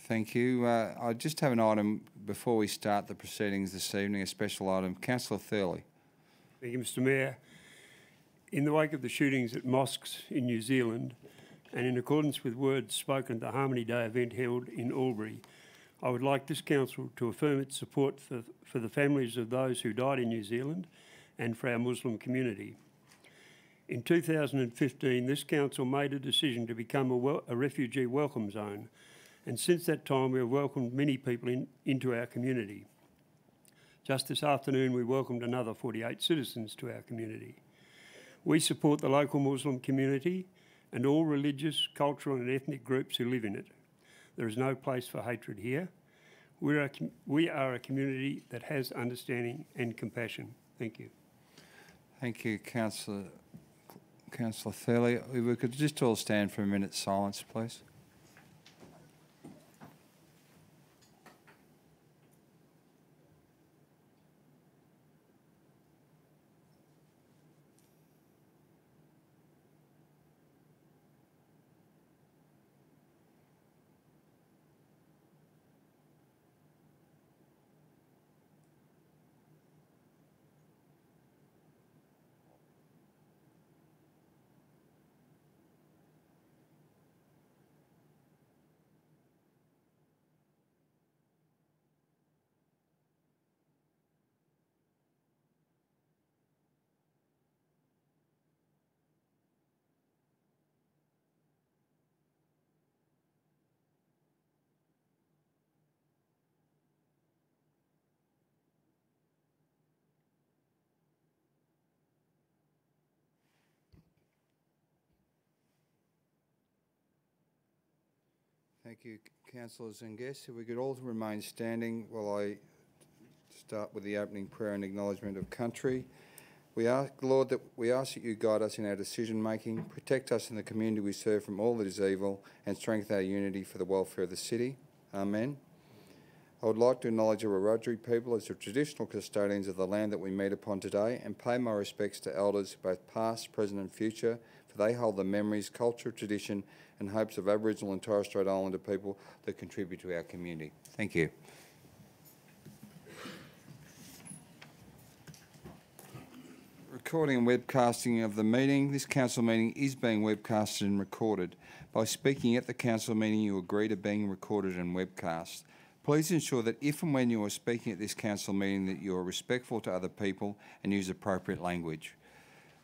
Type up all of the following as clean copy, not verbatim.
Thank you. I just have an item before we start the proceedings this evening, a special item. Councillor Thurley. Thank you, Mr Mayor. In the wake of the shootings at mosques in New Zealand, and in accordance with words spoken at the Harmony Day event held in Albury, I would like this council to affirm its support for the families of those who died in New Zealand and for our Muslim community. In 2015, this council made a decision to become a refugee welcome zone, and since that time we have welcomed many people into our community. Just this afternoon we welcomed another 48 citizens to our community. We support the local Muslim community and all religious, cultural and ethnic groups who live in it. There is no place for hatred here. We are a community that has understanding and compassion. Thank you. Thank you, Councillor Thurley. We could just all stand for a minute's silence, please. Thank you, councillors and guests. If we could all remain standing while I start with the opening prayer and acknowledgement of country. We ask, Lord, that you guide us in our decision making, protect us in the community we serve from all that is evil, and strengthen our unity for the welfare of the city. Amen. I would like to acknowledge the Wiradjuri people as the traditional custodians of the land that we meet upon today, and pay my respects to elders, both past, present and future, for they hold the memories, culture, tradition and hopes of Aboriginal and Torres Strait Islander people that contribute to our community. Thank you. Recording and webcasting of the meeting. This council meeting is being webcasted and recorded. By speaking at the council meeting, you agree to being recorded and webcast. Please ensure that if and when you are speaking at this council meeting that you are respectful to other people and use appropriate language.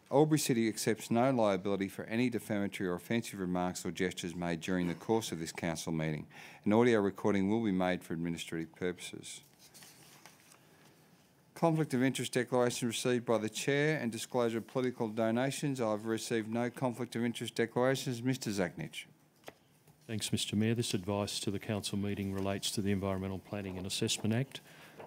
AlburyCity accepts no liability for any defamatory or offensive remarks or gestures made during the course of this council meeting. An audio recording will be made for administrative purposes. Conflict of interest declaration received by the Chair and disclosure of political donations. I've received no conflict of interest declarations. Mr Zachnich. Thanks, Mr Mayor. This advice to the council meeting relates to the Environmental Planning and Assessment Act.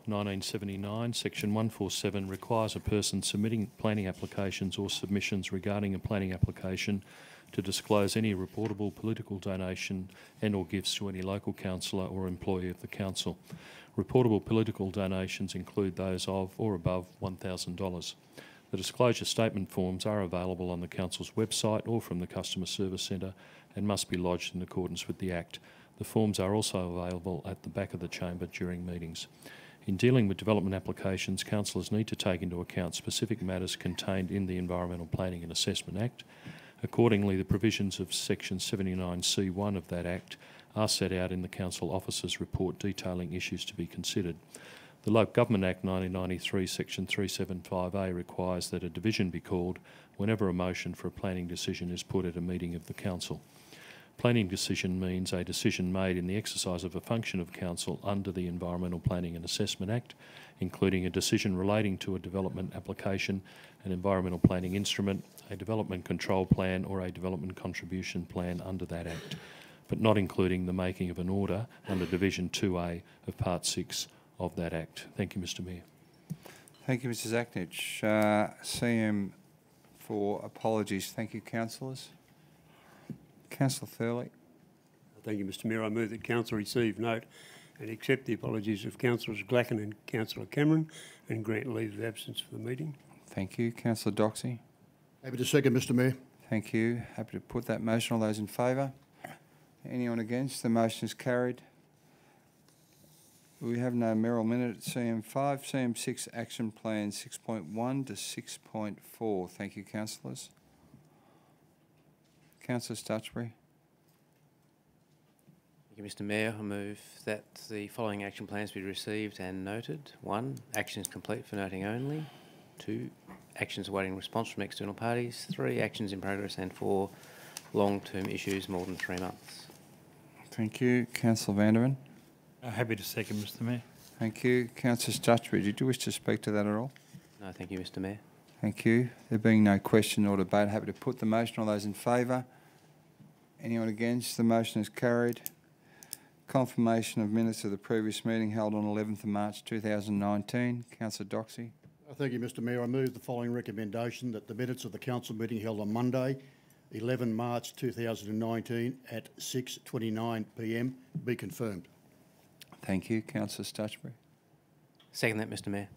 1979, Section 147 requires a person submitting planning applications or submissions regarding a planning application to disclose any reportable political donation and or gifts to any local councillor or employee of the council. Reportable political donations include those of or above $1,000. The disclosure statement forms are available on the council's website or from the Customer Service Centre and must be lodged in accordance with the Act. The forms are also available at the back of the chamber during meetings. In dealing with development applications, councillors need to take into account specific matters contained in the Environmental Planning and Assessment Act. Accordingly, the provisions of Section 79C1 of that Act are set out in the Council Officer's report detailing issues to be considered. The Local Government Act 1993, Section 375A requires that a division be called whenever a motion for a planning decision is put at a meeting of the Council. Planning decision means a decision made in the exercise of a function of council under the Environmental Planning and Assessment Act, including a decision relating to a development application, an environmental planning instrument, a development control plan or a development contribution plan under that Act, but not including the making of an order under Division 2A of Part 6 of that Act. Thank you, Mr Mayor. Thank you, Mr Zachnich. CM for apologies. Thank you, councillors. Councillor Thurley. Thank you, Mr Mayor. I move that Council receive note and accept the apologies of Councillors Glacken and Councillor Cameron and grant leave of absence for the meeting. Thank you. Councillor Doxey. Happy to second, Mr Mayor. Thank you. Happy to put that motion. All those in favour? Anyone against? The motion is carried. We have no Merrill minute at CM5. CM6 action plan 6.1 to 6.4. Thank you, councillors. Councillor Stutchbury. Thank you, Mr Mayor. I move that the following action plans be received and noted. 1. Actions complete for noting only. 2. Actions awaiting response from external parties. 3. Actions in progress. And 4. Long-term issues more than 3 months. Thank you. Councillor Vanderman. Happy to second, Mr Mayor. Thank you. Councillor Stutchbury, did you wish to speak to that at all? No, thank you, Mr Mayor. Thank you. There being no question or debate, happy to put the motion. All those in favour? Anyone against? The motion is carried. Confirmation of minutes of the previous meeting held on 11th of March 2019. Councillor Doxey. Thank you, Mr Mayor. I move the following recommendation that the minutes of the council meeting held on Monday, 11 March 2019 at 6:29 p.m. be confirmed. Thank you. Councillor Stutchbury. Second that, Mr Mayor.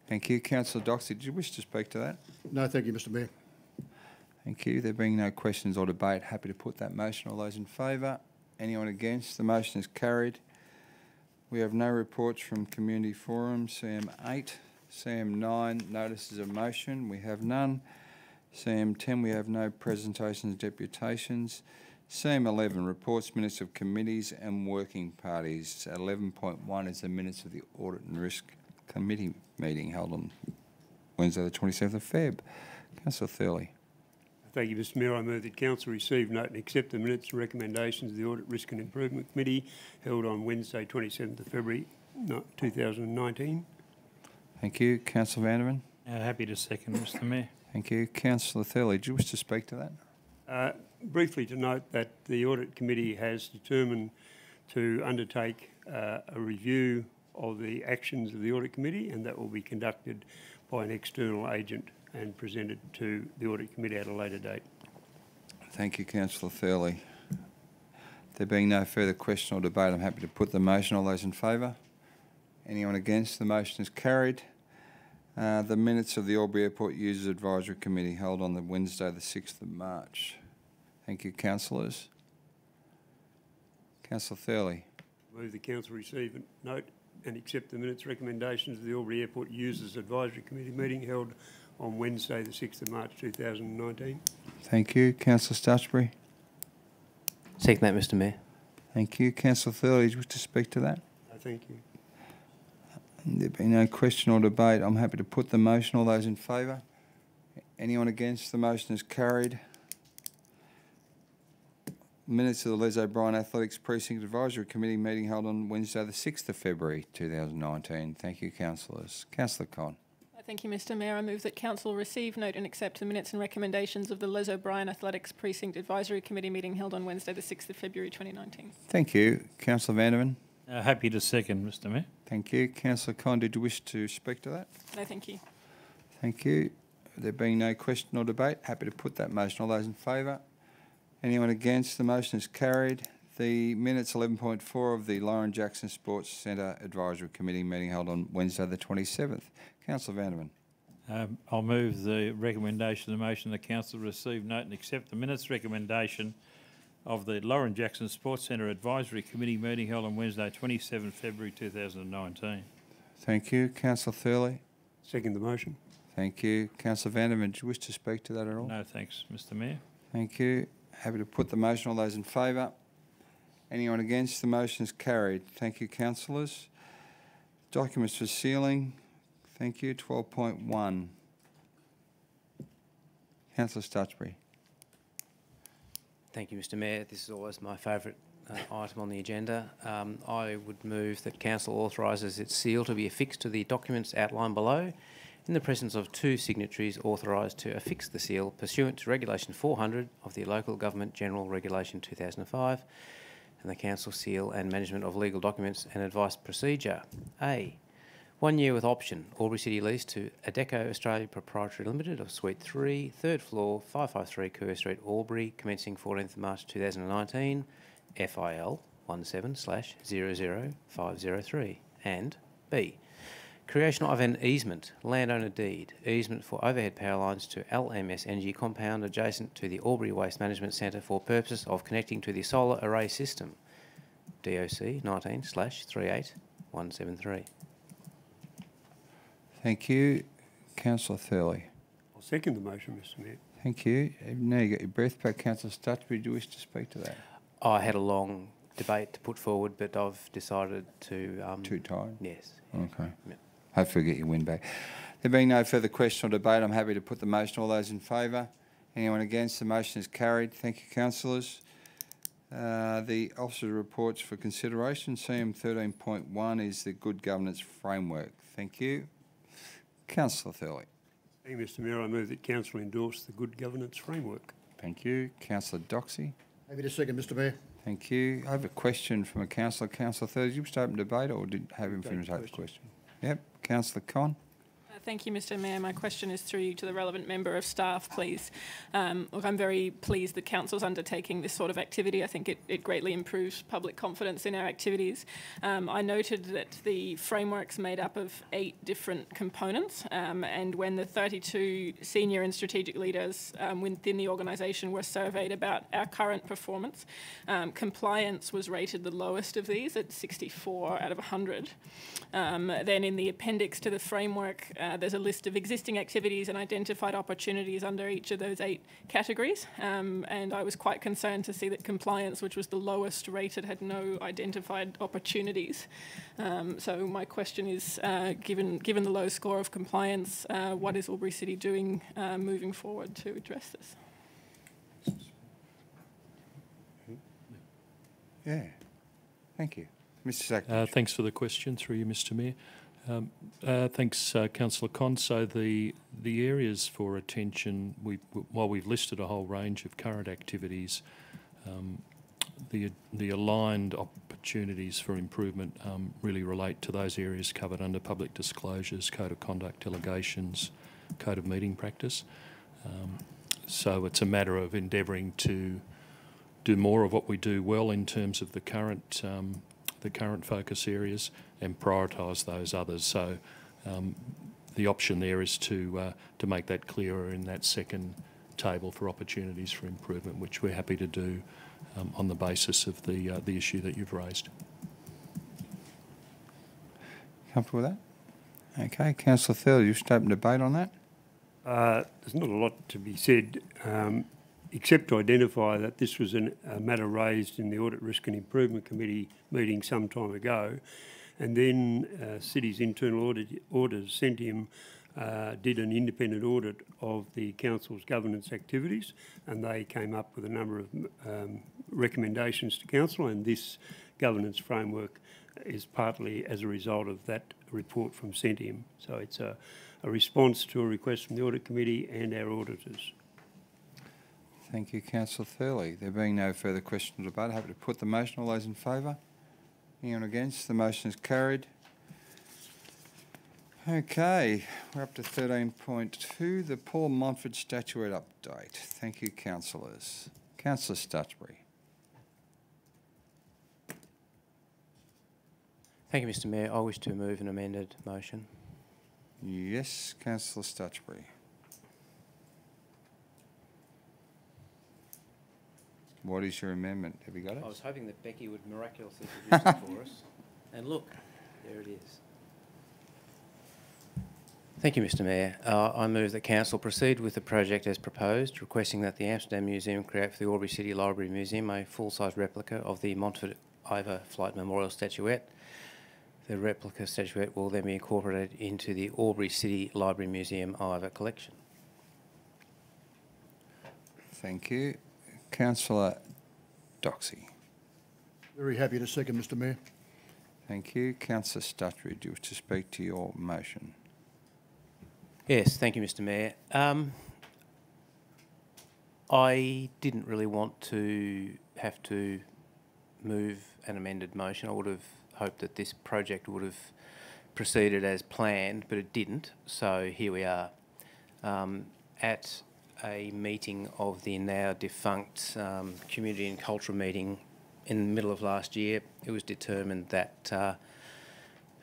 Thank you. Councillor Doxey, did you wish to speak to that? No, thank you, Mr Mayor. Thank you. There being no questions or debate, happy to put that motion. All those in favour? Anyone against? The motion is carried. We have no reports from Community Forum. CM8, CM9, notices of motion. We have none. CM10, we have no presentations, deputations. CM11, reports, minutes of committees and working parties. 11.1 is the minutes of the Audit and Risk Committee meeting held on Wednesday the 27th of Feb. Councillor Thurley. Thank you, Mr Mayor. I move that Council receive, note and accept the minutes and recommendations of the Audit, Risk and Improvement Committee held on Wednesday 27th of February 2019. Thank you. Councillor Vanderman. Happy to second, Mr Mayor. Thank you. Councillor Thurley, do you wish to speak to that? Briefly to note that the Audit Committee has determined to undertake a review of the actions of the Audit Committee, and that will be conducted by an external agent and presented to the Audit Committee at a later date. Thank you, Councillor Thurley. There being no further question or debate, I'm happy to put the motion. All those in favour? Anyone against? The motion is carried. The minutes of the Albury Airport Users Advisory Committee held on the Wednesday the 6th of March. Thank you, councillors. Councillor Thurley. Move the Council receive and note and accept the minutes recommendations of the Albury Airport Users Advisory Committee meeting held on Wednesday the 6th of March 2019. Thank you. Councillor Stutchbury. Second that, Mr Mayor. Thank you. Councillor Thurley, do you wish to speak to that? Thank you. There being no question or debate, I'm happy to put the motion. All those in favour? Anyone against? The motion is carried. Minutes of the Les O'Brien Athletics Precinct Advisory Committee meeting held on Wednesday the 6th of February 2019. Thank you, councillors. Councillor Conn. Thank you, Mr Mayor. I move that Council receive, note and accept the minutes and recommendations of the Les O'Brien Athletics Precinct Advisory Committee meeting held on Wednesday the 6th of February 2019. Thank you. Councillor Vanderman. Happy to second, Mr Mayor. Thank you. Councillor Conn, did you wish to speak to that? No, thank you. Thank you. There being no question or debate, happy to put that motion. All those in favour? Anyone against? The motion is carried. The minutes 11.4 of the Lauren Jackson Sports Centre Advisory Committee meeting held on Wednesday the 27th. Councillor Vanderman. I'll move the recommendation, the motion that Council receive, note and accept the minutes recommendation of the Lauren Jackson Sports Centre Advisory Committee meeting held on Wednesday 27 February 2019. Thank you. Councillor Thurley. Second the motion. Thank you. Councillor Vanderman, do you wish to speak to that at all? No thanks, Mr Mayor. Thank you. Happy to put the motion. All those in favour? Anyone against? The motion is carried. Thank you, councillors. Documents for sealing. Thank you. 12.1. Councillor Stutchbury. Thank you, Mr Mayor. This is always my favourite item on the agenda. I would move that Council authorises its seal to be affixed to the documents outlined below in the presence of 2 signatories authorised to affix the seal pursuant to Regulation 400 of the Local Government General Regulation 2005 and the Council seal and management of legal documents and advice procedure. A. 1 year with option, Albury lease to Adecco Australia Proprietary Limited of Suite 3, 3rd floor, 553 Kerr Street, Albury, commencing 14th March 2019, FIL 17/00503. And B. Creation of an easement, landowner deed, easement for overhead power lines to LMS Energy Compound adjacent to the Albury Waste Management Centre for purpose of connecting to the solar array system, DOC 173. Thank you. Councillor Thurley. I'll second the motion, Mr Mayor. Thank you. Now you got your breath back. Councillor Stutchbury, do you wish to speak to that? I had a long debate to put forward, but I've decided to... Too tired? Yes. Okay. Yeah. Hopefully get your win back. There being no further question or debate, I'm happy to put the motion. All those in favour? Anyone against? The motion is carried. Thank you, councillors. The officer reports for consideration. CM 13.1 is the Good Governance Framework. Thank you. Councillor Thurley. Thank you, Mr Mayor. I move that Council endorse the Good Governance Framework. Thank you. Councillor Doxey. Happy to second, Mr Mayor. Thank you. I have a question from a councillor. Councillor Thurley, did you wish to open debate or did have him finish the question? Yep. Councillor Con. Thank you, Mr Mayor. My question is through you to the relevant member of staff, please. Look, I'm very pleased that Council's undertaking this sort of activity. I think it greatly improves public confidence in our activities. I noted that the framework's made up of 8 different components, and when the 32 senior and strategic leaders within the organisation were surveyed about our current performance, compliance was rated the lowest of these at 64 out of 100. Then in the appendix to the framework, there's a list of existing activities and identified opportunities under each of those 8 categories. And I was quite concerned to see that compliance, which was the lowest rated, had no identified opportunities. So my question is, given the low score of compliance, what is AlburyCity doing moving forward to address this? Yeah. Thank you. Mr Secretary. Thanks for the question, through you, Mr Mayor. Thanks, Councillor Con. So the areas for attention, while we've listed a whole range of current activities, the aligned opportunities for improvement really relate to those areas covered under public disclosures, code of conduct, delegations, code of meeting practice. So it's a matter of endeavouring to do more of what we do well in terms of the current focus areas and prioritise those others. So the option there is to make that clearer in that second table for opportunities for improvement, which we're happy to do on the basis of the issue that you've raised. Comfortable with that? Okay. Councillor Thurley, you should open debate on that. There's not a lot to be said, except to identify that this was a matter raised in the Audit, Risk and Improvement Committee meeting some time ago, and then City's internal auditors, Centium, did an independent audit of the Council's governance activities, and they came up with a number of recommendations to Council, and this governance framework is partly as a result of that report from Centium. So it's a response to a request from the Audit Committee and our auditors. Thank you, Councillor Thurley. There being no further question or debate, happy to put the motion. All those in favour? Anyone against? The motion is carried. Okay, we're up to 13.2, the Paul Montford Statuette update. Thank you, councillors. Councillor Stutchbury. Thank you, Mr Mayor. I wish to move an amended motion. Yes, Councillor Stutchbury. What is your amendment? Have you got it? I was hoping that Becky would miraculously produce it for us. And look, there it is. Thank you, Mr Mayor. I move that Council proceed with the project as proposed, requesting that the Amsterdam Museum create for the AlburyCity Library Museum a full-size replica of the Montford Overflight Memorial Statuette. The replica statuette will then be incorporated into the AlburyCity Library Museum Ivor collection. Thank you. Councillor Doxey. Very happy to second, Mr Mayor. Thank you. Councillor Stutchbury, do you wish to speak to your motion? Yes, thank you, Mr Mayor. I didn't really want to have to move an amended motion. I would have hoped that this project would have proceeded as planned, but it didn't. So here we are. At a meeting of the now defunct community and cultural meeting in the middle of last year, it was determined that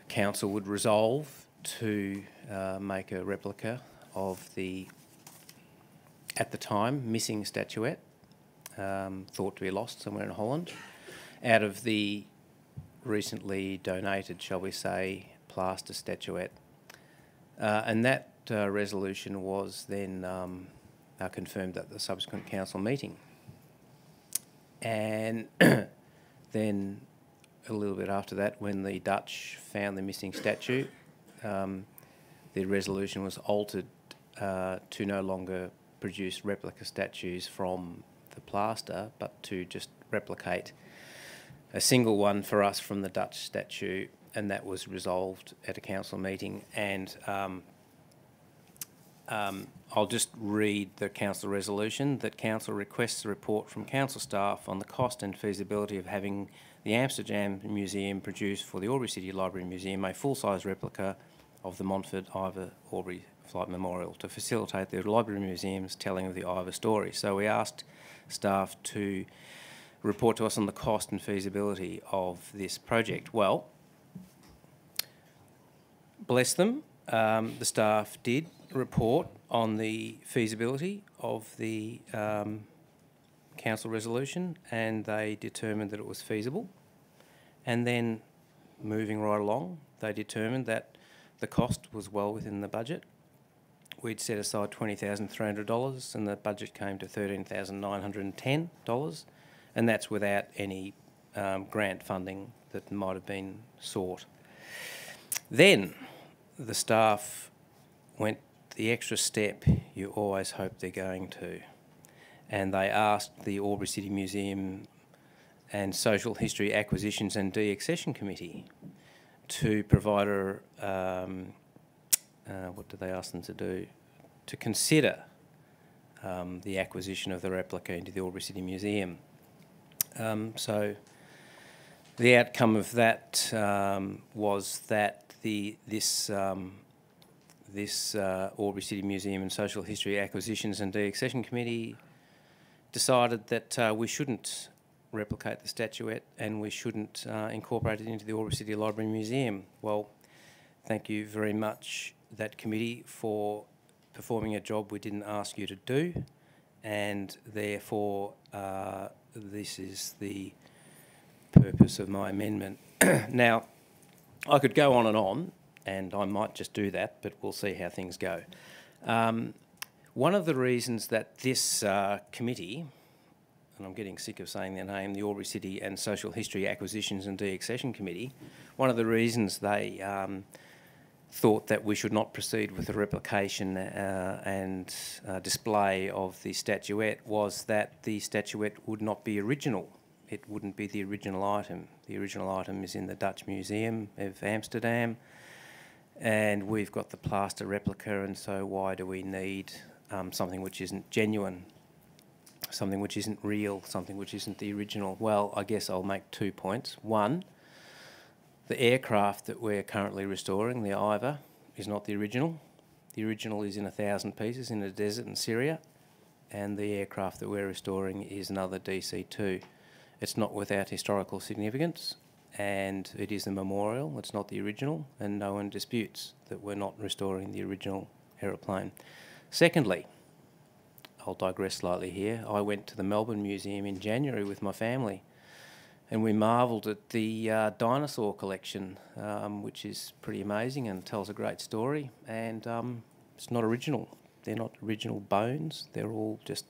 Council would resolve to make a replica of the, at the time, missing statuette, thought to be lost somewhere in Holland. Out of the recently donated, shall we say, plaster statuette. And that resolution was then confirmed at the subsequent council meeting. And then a little bit after that, when the Dutch found the missing statue, the resolution was altered to no longer produce replica statues from the plaster, but to just replicate a single one for us from the Dutch statue, and that was resolved at a council meeting. And I'll just read the council resolution that council requests a report from council staff on the cost and feasibility of having the Amsterdam Museum produce for the AlburyCity Library Museum a full-size replica of the Montfort Ivor Albury Flight Memorial to facilitate the Library Museum's telling of the Ivor story. So we asked staff to report to us on the cost and feasibility of this project. Well, bless them, the staff did report on the feasibility of the council resolution, and they determined that it was feasible. And then, moving right along, they determined that the cost was well within the budget. We'd set aside $20,300 and the budget came to $13,910, and that's without any grant funding that might have been sought. Then the staff went the extra step you always hope they're going to, and they asked the AlburyCity Museum and Social History Acquisitions and De-Accession Committee to provide a, what did they ask them to do? To consider the acquisition of the replica into the AlburyCity Museum. So the outcome of that was that this AlburyCity Museum and Social History Acquisitions and De-Accession Committee decided that we shouldn't replicate the statuette and we shouldn't incorporate it into the AlburyCity Library Museum. Well, thank you very much, that committee, for performing a job we didn't ask you to do, and therefore this is the purpose of my amendment. Now, I could go on, and I might just do that, but we'll see how things go. One of the reasons that this committee, and I'm getting sick of saying their name, the AlburyCity and Social History Acquisitions and De-Accession Committee, one of the reasons they thought that we should not proceed with the replication and display of the statuette was that the statuette would not be original. It wouldn't be the original item. The original item is in the Dutch Museum of Amsterdam, and we've got the plaster replica, and so why do we need something which isn't genuine, something which isn't real, something which isn't the original? Well, I guess I'll make 2 points. One, the aircraft that we're currently restoring, the Ivor, is not the original. The original is in 1,000 pieces in a desert in Syria, and the aircraft that we're restoring is another DC-2. It's not without historical significance, and it is a memorial. It's not the original, and no one disputes that we're not restoring the original aeroplane. Secondly, I'll digress slightly here. I went to the Melbourne Museum in January with my family, and we marvelled at the dinosaur collection, which is pretty amazing and tells a great story. And it's not original. They're not original bones. They're all just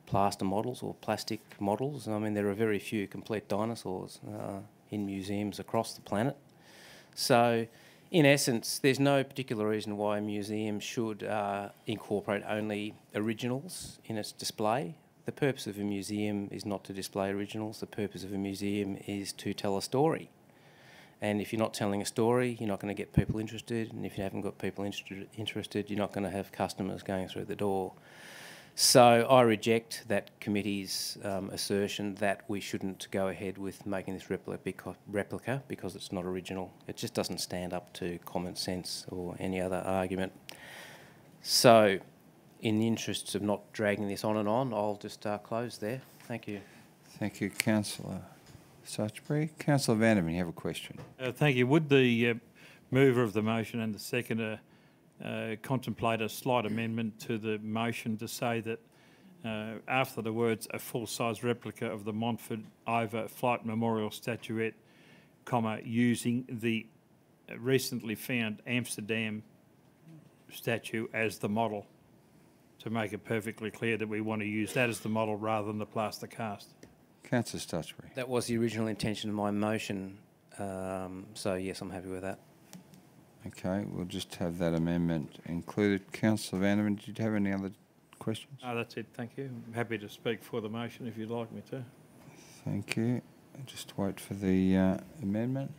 plaster models or plastic models. I mean, there are very few complete dinosaurs in museums across the planet. So, in essence, there's no particular reason why a museum should incorporate only originals in its display. The purpose of a museum is not to display originals. The purpose of a museum is to tell a story. And if you're not telling a story, you're not going to get people interested. And if you haven't got people interested, you're not going to have customers going through the door. So I reject that committee's assertion that we shouldn't go ahead with making this replica because it's not original. It just doesn't stand up to common sense or any other argument. So, in the interests of not dragging this on and on, I'll just close there. Thank you. Thank you, Councillor Sutchbury. Councillor Vanderman, you have a question. Thank you. Would the mover of the motion and the seconder contemplate a slight amendment to the motion to say that after the words "a full-size replica of the Montfort Ivor Flight Memorial statuette," using the recently found Amsterdam statue as the model, to make it perfectly clear that we want to use that as the model rather than the plaster cast. Councillor Stutchbury. That was the original intention of my motion, so yes, I'm happy with that. Okay, we'll just have that amendment included. Councillor Vanderman, did you have any other questions? Oh, that's it, thank you. I'm happy to speak for the motion if you'd like me to. Thank you. Just wait for the amendment.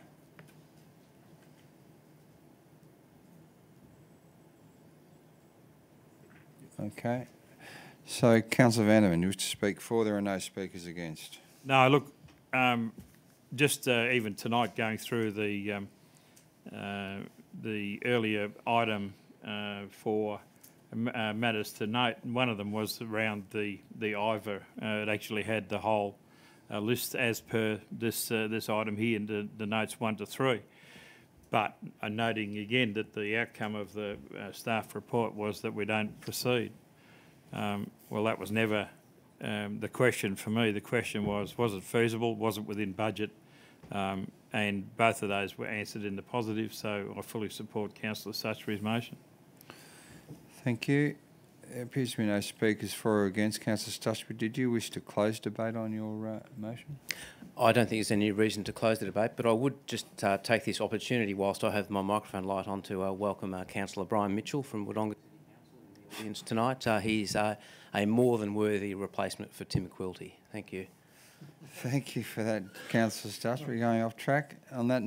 Okay. So, Councillor Vanderman, you wish to speak for? There are no speakers against. No, look, just even tonight going through the earlier item for matters to note, one of them was around the IVA. It actually had the whole list as per this item here in the notes 1 to 3. But noting again that the outcome of the staff report was that we don't proceed. Well, that was never the question for me. The question was it feasible? Was it within budget? And both of those were answered in the positive, so I fully support Councillor Stutchbury's motion. Thank you. There appears to be no speakers for or against. Councillor Stutchbury, did you wish to close debate on your motion? I don't think there's any reason to close the debate, but I would just take this opportunity, whilst I have my microphone light on, to welcome Councillor Brian Mitchell from Wodonga City Council in the audience tonight. He's a more than worthy replacement for Tim Quilty. Thank you. Thank you for that, Councillor Stutchbury. Going off track. On that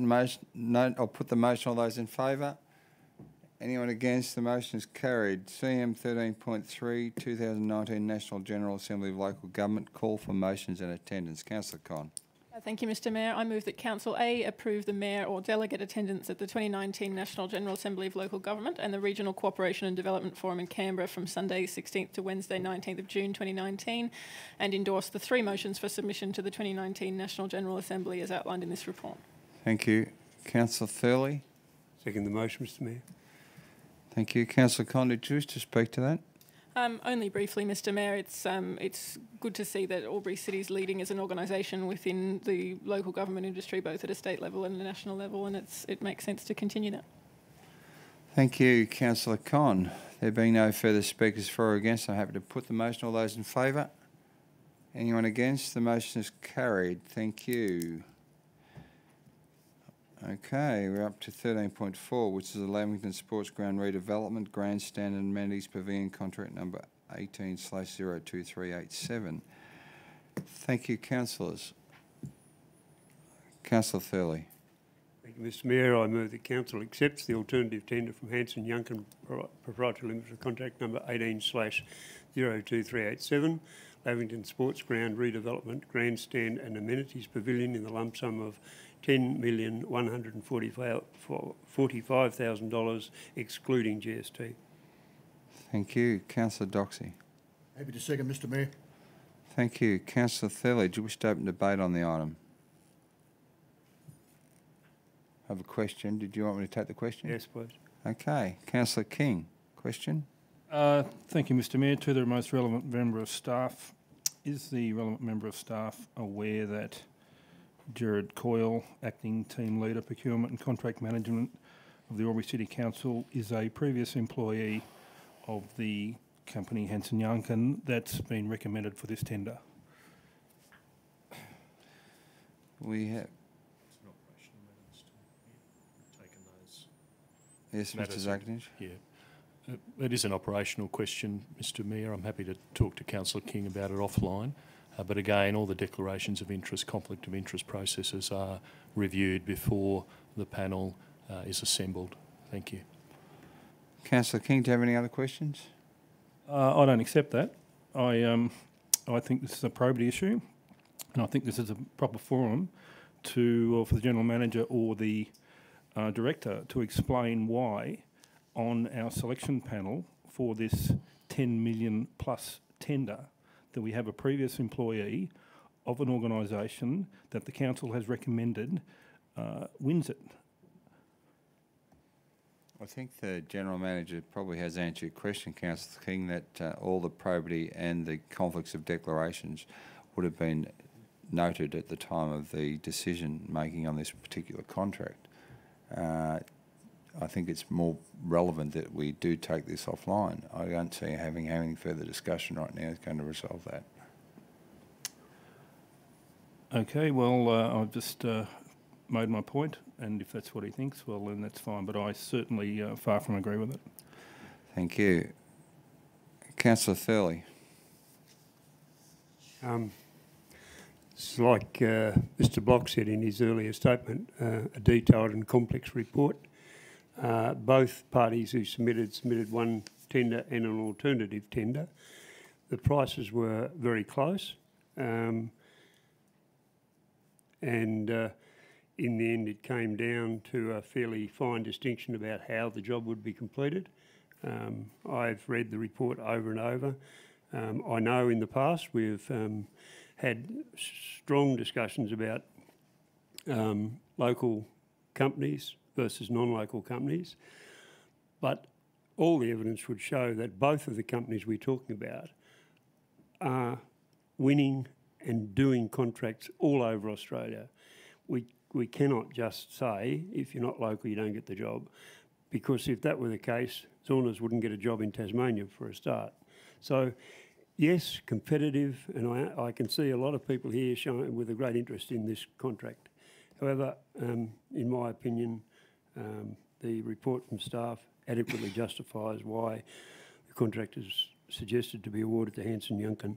note, I'll put the motion. All those in favour? Anyone against? The motion is carried. CM 13.3, 2019 National General Assembly of Local Government. Call for motions and attendance. Councillor Con. Thank you, Mr Mayor. I move that Council A approve the Mayor or delegate attendance at the 2019 National General Assembly of Local Government and the Regional Cooperation and Development Forum in Canberra from Sunday 16th to Wednesday 19th of June 2019, and endorse the 3 motions for submission to the 2019 National General Assembly as outlined in this report. Thank you. Councillor Thurley. Second the motion, Mr Mayor. Thank you. Councillor Con, did you wish to speak to that? Only briefly, Mr Mayor. It's good to see that AlburyCity is leading as an organisation within the local government industry, both at a state level and a national level, and it makes sense to continue that. Thank you, Councillor Con. There being no further speakers for or against, I'm happy to put the motion. All those in favour? Anyone against? The motion is carried. Thank you. Okay, we're up to 13.4, which is the Lamington Sports Ground redevelopment, grandstand and amenities pavilion contract number 18/02387. Thank you, councillors. Councillor Thurley. Thank you, Mr Mayor. I move that Council accepts the alternative tender from Hanson Yuncken Proprietary Limited for contract number 18/02387, Lavington Sports Ground redevelopment, grandstand and amenities pavilion in the lump sum of $10,145,000 excluding GST. Thank you. Councillor Doxey. Happy to second, Mr Mayor. Thank you. Councillor Thurley, do you wish to open debate on the item? I have a question. Did you want me to take the question? Yes, please. Okay. Councillor King, question? Thank you, Mr Mayor. To the most relevant member of staff, is the relevant member of staff aware that Gerard Coyle, Acting Team Leader, Procurement and Contract Management of the AlburyCity Council, is a previous employee of the company Hanson Yuncken that's been recommended for this tender? We have... Yes, Mr Zagnich. Yeah. It is an operational question, Mr Mayor. I'm happy to talk to Councillor King about it offline. But again, all the declarations of interest, conflict of interest processes are reviewed before the panel is assembled. Thank you. Councillor King, do you have any other questions? I don't accept that. I think this is a probity issue, and I think this is a proper forum for the General Manager or the Director to explain why on our selection panel for this 10 million plus tender that we have a previous employee of an organisation that the council has recommended wins it. I think the General Manager probably has answered your question, Councillor King, that all the probity and the conflicts of declarations would have been noted at the time of the decision making on this particular contract. I think it's more relevant that we do take this offline. I don't see having any further discussion right now is going to resolve that. Okay, well, I've just made my point, and if that's what he thinks, well, then that's fine. But I certainly far from agree with it. Thank you. Councillor Thurley. It's like Mr Block said in his earlier statement, a detailed and complex report. Both parties who submitted one tender and an alternative tender. The prices were very close, and in the end it came down to a fairly fine distinction about how the job would be completed. I've read the report over and over. I know in the past we've had strong discussions about local companies versus non-local companies, but all the evidence would show that both of the companies we're talking about are winning and doing contracts all over Australia. We cannot just say, if you're not local, you don't get the job, because if that were the case, Zornas wouldn't get a job in Tasmania for a start. So, yes, competitive, and I can see a lot of people here showing with a great interest in this contract. However, in my opinion, the report from staff adequately justifies why the contract is suggested to be awarded to Hanson Yuncken.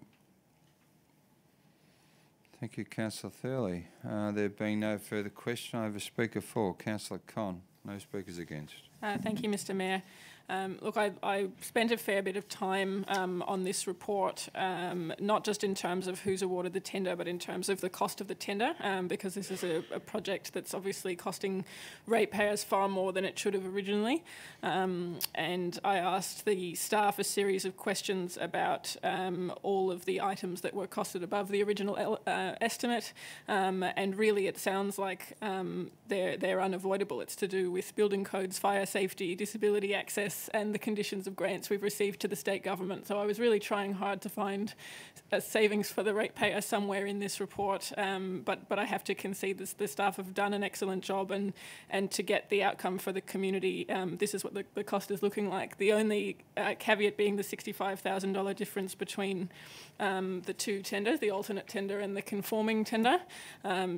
Thank you, Councillor Thurley. There being no further question, I have a speaker for. Councillor Con. No speakers against. Thank you, Mr Mayor. Look, I spent a fair bit of time on this report, not just in terms of who's awarded the tender, but in terms of the cost of the tender, because this is a project that's obviously costing ratepayers far more than it should have originally. And I asked the staff a series of questions about all of the items that were costed above the original estimate, and really it sounds like they're unavoidable. It's to do with building codes, fire safety, disability access, and the conditions of grants we've received to the state government. So I was really trying hard to find a savings for the ratepayer somewhere in this report, but I have to concede that the staff have done an excellent job, and to get the outcome for the community, this is what the cost is looking like. The only caveat being the $65,000 difference between the two tenders, the alternate tender and the conforming tender.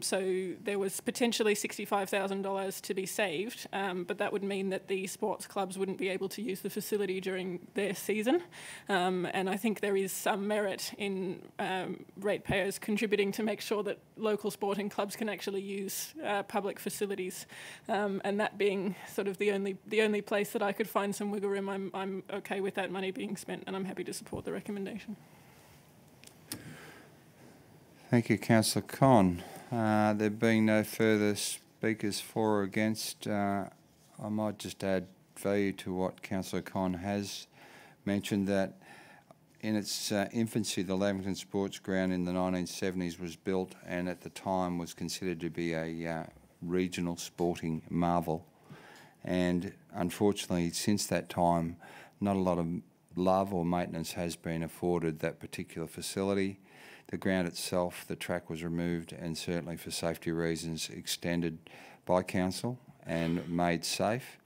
So there was potentially $65,000 to be saved, but that would mean that the sports clubs wouldn't be able to use the facility during their season. And I think there is some merit in ratepayers contributing to make sure that local sporting clubs can actually use public facilities. And that being sort of the only place that I could find some wiggle room, I'm okay with that money being spent, and I'm happy to support the recommendation. Thank you, Councillor Con. There being no further speakers for or against, I might just add value to what Councillor Con has mentioned, that in its infancy, the Lavington Sports Ground in the 1970s was built, and at the time was considered to be a regional sporting marvel. And unfortunately, since that time, not a lot of love or maintenance has been afforded that particular facility. The ground itself, the track was removed, and certainly for safety reasons extended by council and made safe.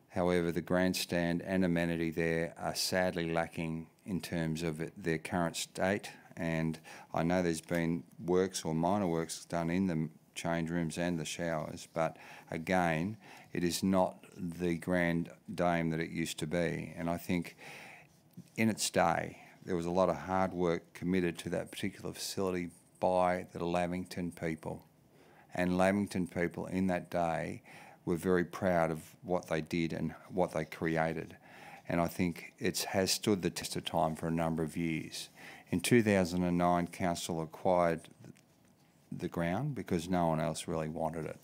However, the grandstand and amenity there are sadly lacking in terms of their current state, and I know there's been works or minor works done in the change rooms and the showers, but again, it is not the grand dame that it used to be. And I think in its day, there was a lot of hard work committed to that particular facility by the Lavington people. And Lavington people in that day were very proud of what they did and what they created. And I think it has stood the test of time for a number of years. In 2009, council acquired the ground because no one else really wanted it.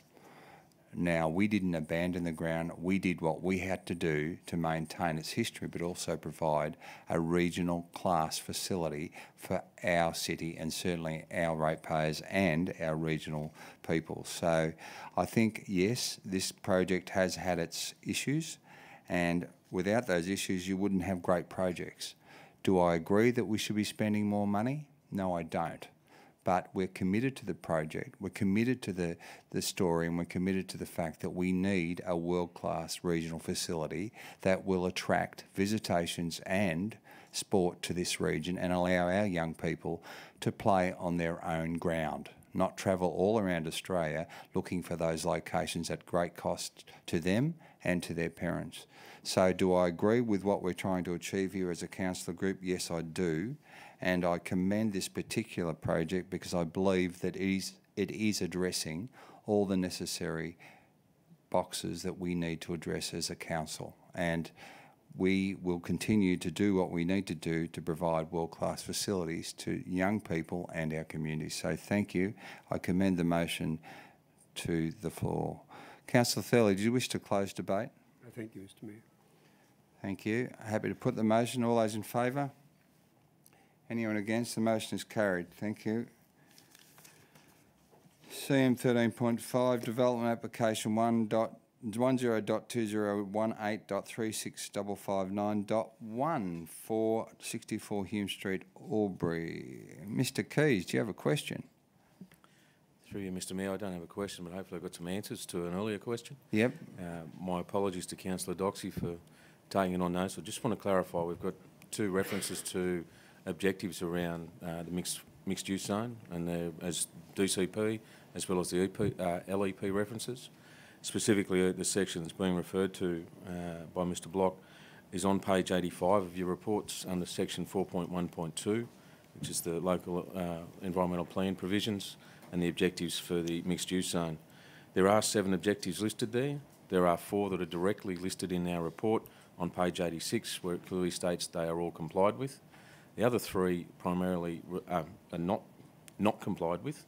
Now, we didn't abandon the ground. We did what we had to do to maintain its history, but also provide a regional class facility for our city and certainly our ratepayers and our regional people. So I think, yes, this project has had its issues, and without those issues, you wouldn't have great projects. Do I agree that we should be spending more money? No, I don't. but we're committed to the project, we're committed to the story, and we're committed to the fact that we need a world-class regional facility that will attract visitations and sport to this region and allow our young people to play on their own ground, not travel all around Australia looking for those locations at great cost to them and to their parents. So do I agree with what we're trying to achieve here as a councillor group? Yes, I do. And I commend this particular project because I believe that it is addressing all the necessary boxes that we need to address as a council. And we will continue to do what we need to do to provide world-class facilities to young people and our communities. So thank you. I commend the motion to the floor. Councillor Thurley, do you wish to close debate? Thank you, Mr Mayor. Thank you. Happy to put the motion. All those in favour? Anyone against? The motion is carried. Thank you. CM 13.5, Development Application 10.2018.365559.1 for 64 Hume Street, Albury. Mr Keys, do you have a question? Through you, Mr Mayor, I don't have a question, but hopefully I've got some answers to an earlier question. Yep. My apologies to Councillor Doxey for taking it on notice. I just want to clarify, we've got two references to objectives around the mixed use zone, and they're as DCP as well as the LEP references. Specifically, the section that's being referred to by Mr Block is on page 85 of your reports under section 4.1.2, which is the local environmental plan provisions and the objectives for the mixed use zone. There are 7 objectives listed there. There are 4 that are directly listed in our report on page 86, where it clearly states they are all complied with. The other 3 primarily are not complied with.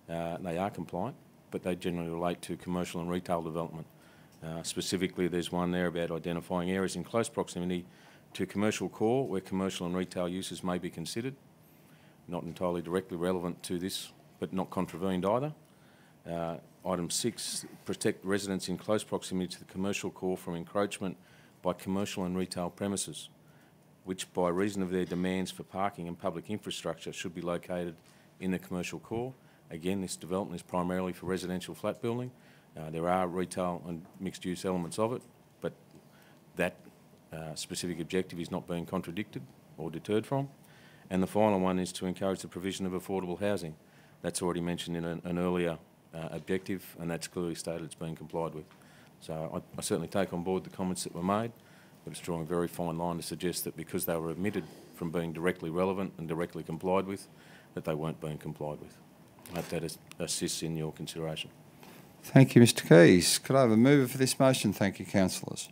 They are compliant, but they generally relate to commercial and retail development. Specifically, there's one there about identifying areas in close proximity to commercial core where commercial and retail uses may be considered. Not entirely directly relevant to this, but not contravened either. Item 6, protect residents in close proximity to the commercial core from encroachment by commercial and retail premises, which by reason of their demands for parking and public infrastructure should be located in the commercial core. Again, this development is primarily for residential flat building. There are retail and mixed use elements of it, but that specific objective is not being contradicted or deterred from. And the final one is to encourage the provision of affordable housing. That's already mentioned in an earlier objective, and that's clearly stated it's being complied with. So I certainly take on board the comments that were made, but it's drawing a very fine line to suggest that because they were omitted from being directly relevant and directly complied with, that they weren't being complied with. I hope that assists in your consideration. Thank you, Mr Keys. Could I have a mover for this motion? Thank you, councillors.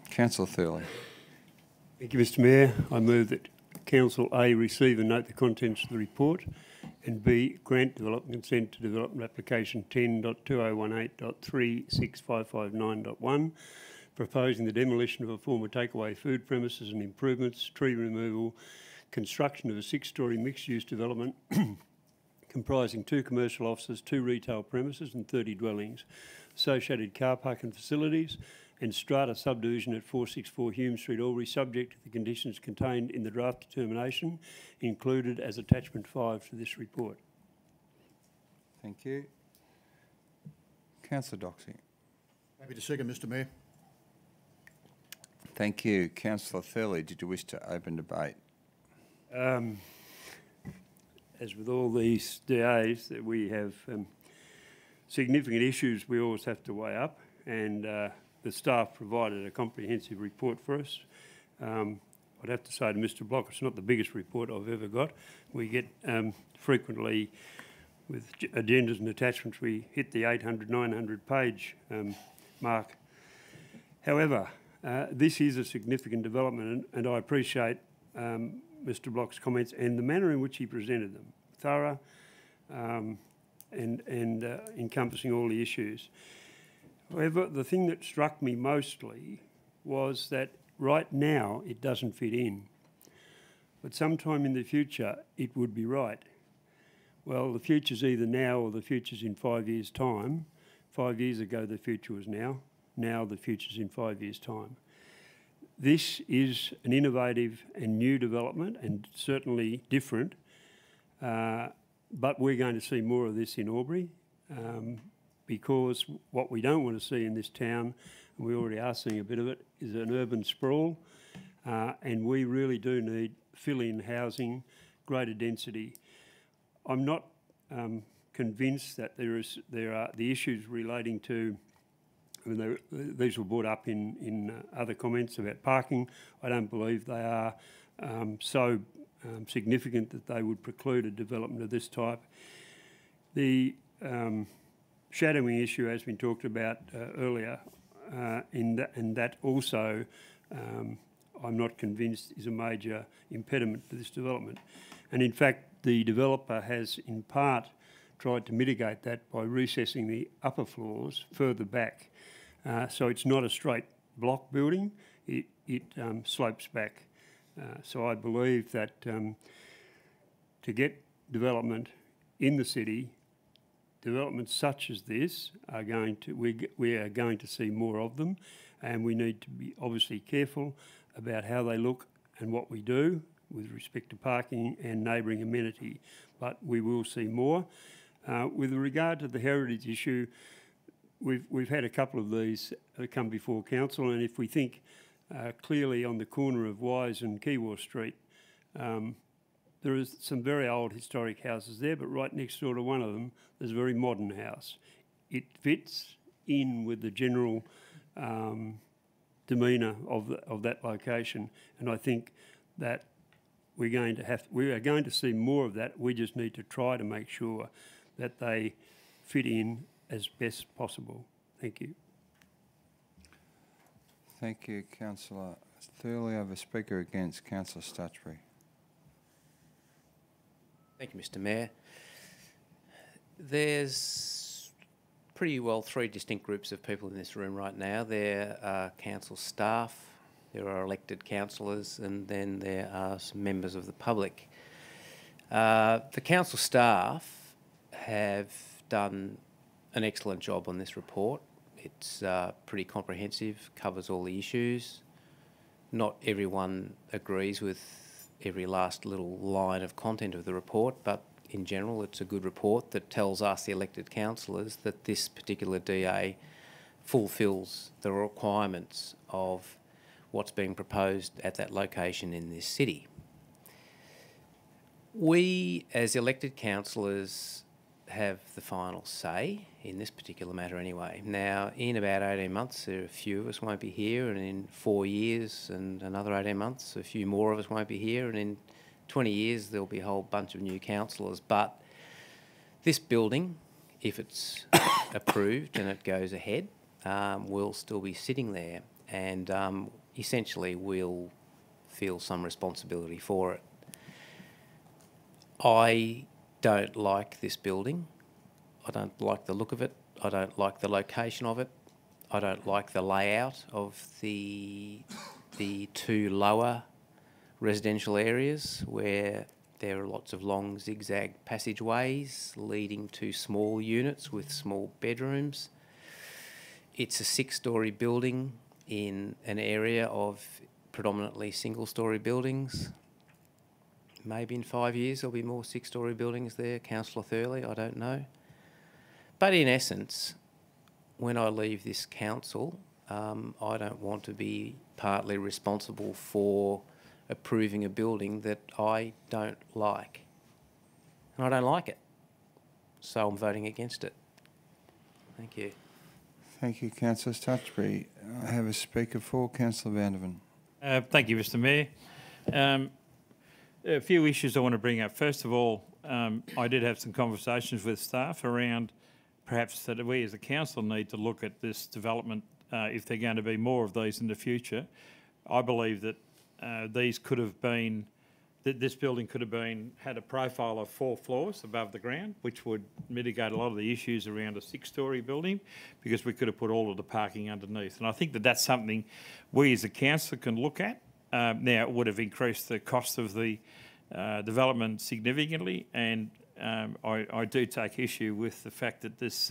Councillor Thurley. Thank you, Mr Mayor. I move that Council A receive and note the contents of the report, and B grant development consent to development application 10.2018.36559.1, proposing the demolition of a former takeaway food premises and improvements, tree removal, construction of a 6-storey mixed-use development comprising 2 commercial offices, 2 retail premises and 30 dwellings, associated car park and facilities, and strata subdivision at 464 Hume Street, Albury, subject to the conditions contained in the draft determination included as attachment 5 to this report. Thank you. Councillor Doxey. Happy to second, Mr Mayor. Thank you. Councillor Thurley, did you wish to open debate? As with all these DAs, that we have significant issues we always have to weigh up, and the staff provided a comprehensive report for us. I'd have to say to Mr Block, it's not the biggest report I've ever got. We get frequently, with agendas and attachments, we hit the 800, 900 page mark. However, this is a significant development, and I appreciate Mr Block's comments and the manner in which he presented them, thorough and encompassing all the issues. However, the thing that struck me mostly was that right now it doesn't fit in, but sometime in the future it would be right. Well, the future's either now or the future's in 5 years' time. 5 years ago the future was now. Now the future's in 5 years' time. This is an innovative and new development and certainly different, but we're going to see more of this in Albury because what we don't want to see in this town, and we already are seeing a bit of it, is an urban sprawl, and we really do need fill-in housing, greater density. I'm not convinced that there are the issues relating to. I mean, these were brought up in other comments about parking. I don't believe they are so significant that they would preclude a development of this type. The shadowing issue has been talked about earlier, and that also I'm not convinced is a major impediment to this development. And in fact, the developer has in part tried to mitigate that by recessing the upper floors further back. So it's not a straight block building, it slopes back. So I believe that to get development in the city, developments such as this are going to, we are going to see more of them, and we need to be obviously careful about how they look and what we do with respect to parking and neighbouring amenity, but we will see more. With regard to the heritage issue, we've had a couple of these come before council, and if we think clearly on the corner of Wise and Keywa Street, there is some very old historic houses there, but right next door to one of them, there's a very modern house. It fits in with the general demeanour of that location, and I think that we are going to see more of that. We just need to try to make sure that they fit in as best possible. Thank you. Thank you, Councillor Thurley. I have a speaker against, Councillor Stutchbury. Thank you, Mr. Mayor. There's pretty well three distinct groups of people in this room right now. There are council staff, there are elected councillors, and then there are some members of the public. The council staff have done an excellent job on this report. It's pretty comprehensive, covers all the issues. Not everyone agrees with every last little line of content of the report, but in general it's a good report that tells us, the elected councillors, that this particular DA fulfils the requirements of what's being proposed at that location in this city. We, as elected councillors, have the final say in this particular matter anyway. Now, in about 18 months, a few of us won't be here, and in 4 years and another 18 months, a few more of us won't be here, and in 20 years, there'll be a whole bunch of new councillors. But this building, if it's approved and it goes ahead, will still be sitting there, and essentially we'll feel some responsibility for it. I don't like this building. I don't like the look of it. I don't like the location of it. I don't like the layout of the two lower residential areas where there are lots of long zigzag passageways leading to small units with small bedrooms. It's a 6-storey building in an area of predominantly single-storey buildings. Maybe in 5 years there'll be more 6-storey buildings there, Councillor Thurley, I don't know. But in essence, when I leave this council, I don't want to be partly responsible for approving a building that I don't like. And I don't like it. So I'm voting against it. Thank you. Thank you, Councillor Stutchbury. I have a speaker for Councillor Vandervan. Thank you, Mr. Mayor. A few issues I want to bring up. First of all, I did have some conversations with staff around perhaps that we as a council need to look at this development if there are going to be more of these in the future. I believe that these could have been, that this building could have been, had a profile of 4 floors above the ground, which would mitigate a lot of the issues around a 6-storey building, because we could have put all of the parking underneath. And I think that that's something we as a council can look at. Now, it would have increased the cost of the development significantly, and I do take issue with the fact that this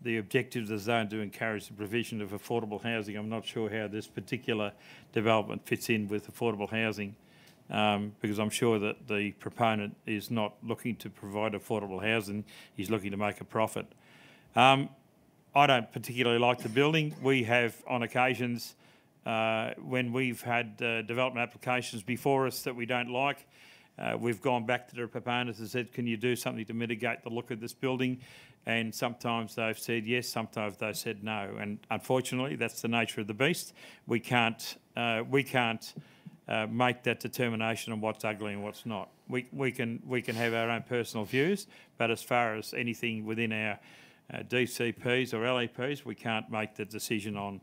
the objective of the zone to encourage the provision of affordable housing. I'm not sure how this particular development fits in with affordable housing, because I'm sure that the proponent is not looking to provide affordable housing, he's looking to make a profit. I don't particularly like the building. We have, on occasions, when we've had development applications before us that we don't like, we've gone back to the proponents and said, can you do something to mitigate the look of this building? And sometimes they've said yes, sometimes they've said no. And unfortunately, that's the nature of the beast. We can't make that determination on what's ugly and what's not. We can have our own personal views, but as far as anything within our DCPs or LEPs, we can't make the decision on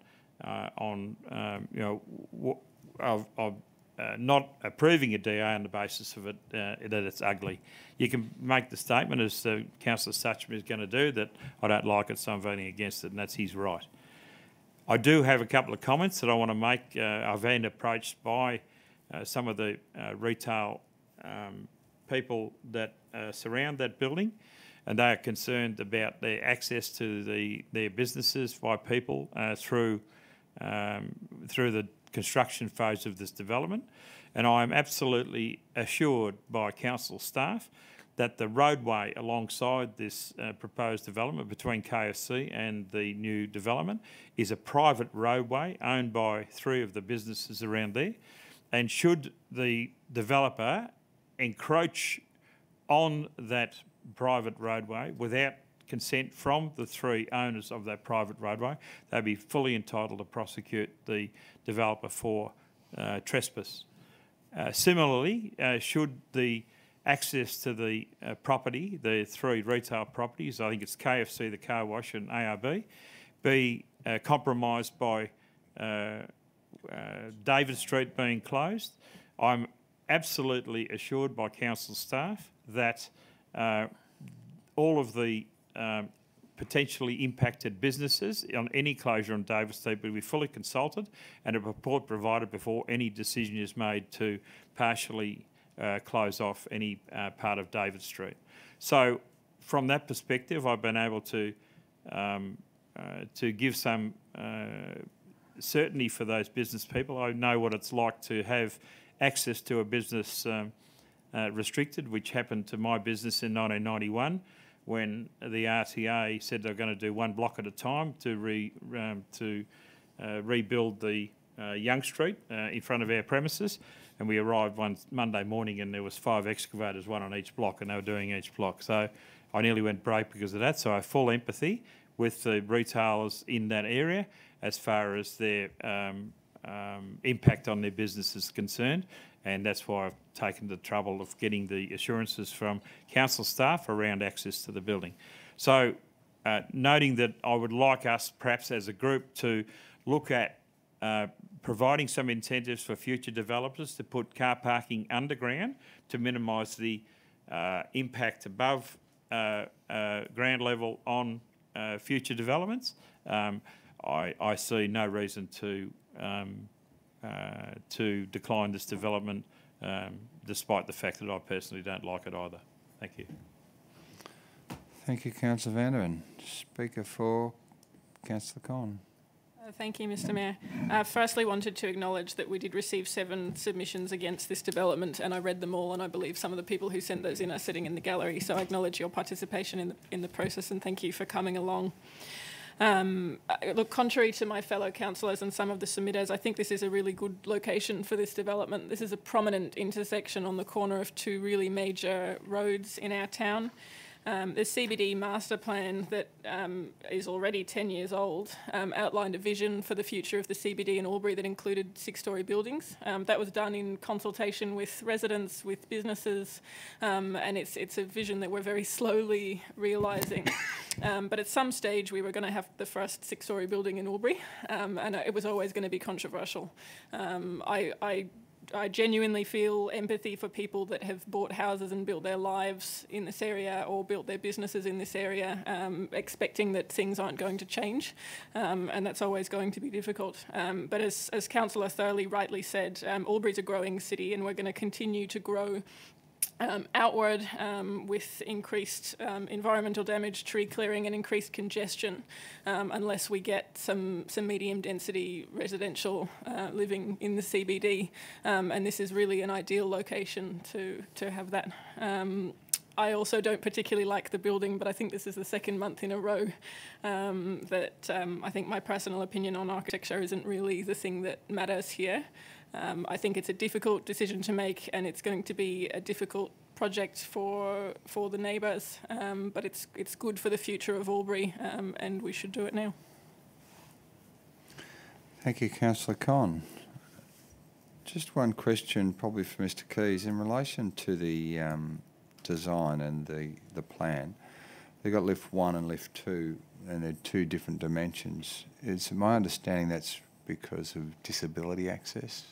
not approving a DA on the basis of it that it's ugly. You can make the statement, as Councillor Suchman is going to do, that I don't like it, so I'm voting against it, and that's his right. I do have a couple of comments that I want to make. I've been approached by some of the retail people that surround that building, and they are concerned about their access to their businesses by people through the construction phase of this development. And I am absolutely assured by council staff that the roadway alongside this proposed development between KFC and the new development is a private roadway owned by 3 of the businesses around there. And should the developer encroach on that private roadway without consent from the 3 owners of that private roadway, they'd be fully entitled to prosecute the developer for trespass. Similarly, should the access to the property, the 3 retail properties, I think it's KFC, the car wash and ARB, be compromised by David Street being closed, I'm absolutely assured by council staff that all of the potentially impacted businesses on any closure on David Street will be fully consulted and a report provided before any decision is made to partially close off any part of David Street. So from that perspective, I've been able to give some certainty for those business people. I know what it's like to have access to a business restricted, which happened to my business in 1991 when the RTA said they're going to do 1 block at a time to rebuild the Young Street in front of our premises. And we arrived one Monday morning and there was 5 excavators, 1 on each block, and they were doing each block. So I nearly went broke because of that. So I have full empathy with the retailers in that area as far as their impact on their business is concerned. And that's why I've taken the trouble of getting the assurances from council staff around access to the building. So noting that I would like us perhaps as a group to look at providing some incentives for future developers to put car parking underground to minimise the impact above ground level on future developments. I see no reason to decline this development, despite the fact that I personally don't like it either. Thank you. Thank you, Councillor Vanderman. Speaker for Councillor Conn. Thank you, Mr Mayor. Firstly, wanted to acknowledge that we did receive 7 submissions against this development, and I read them all, and I believe some of the people who sent those in are sitting in the gallery, so I acknowledge your participation in the process, and thank you for coming along. Look, contrary to my fellow councillors and some of the submitters, I think this is a really good location for this development. This is a prominent intersection on the corner of 2 really major roads in our town. The CBD master plan that is already 10 years old outlined a vision for the future of the CBD in Albury that included 6-storey buildings. That was done in consultation with residents, with businesses, and it's a vision that we're very slowly realising. But at some stage we were going to have the first 6-storey building in Albury, and it was always going to be controversial. I genuinely feel empathy for people that have bought houses and built their lives in this area or built their businesses in this area, expecting that things aren't going to change, and that's always going to be difficult. But as Councillor Thurley rightly said, Albury's a growing city and we're going to continue to grow outward with increased environmental damage, tree clearing and increased congestion unless we get some medium density residential living in the CBD. And this is really an ideal location to have that. I also don't particularly like the building, but I think this is the second month in a row that I think my personal opinion on architecture isn't really the thing that matters here. I think it's a difficult decision to make, and it's going to be a difficult project for the neighbours, but it's good for the future of Albury, and we should do it now. Thank you, Councillor Conn. Just one question, probably for Mr. Keys, in relation to the design and the plan. They've got lift 1 and lift 2, and they're 2 different dimensions. It's my understanding that's because of disability access.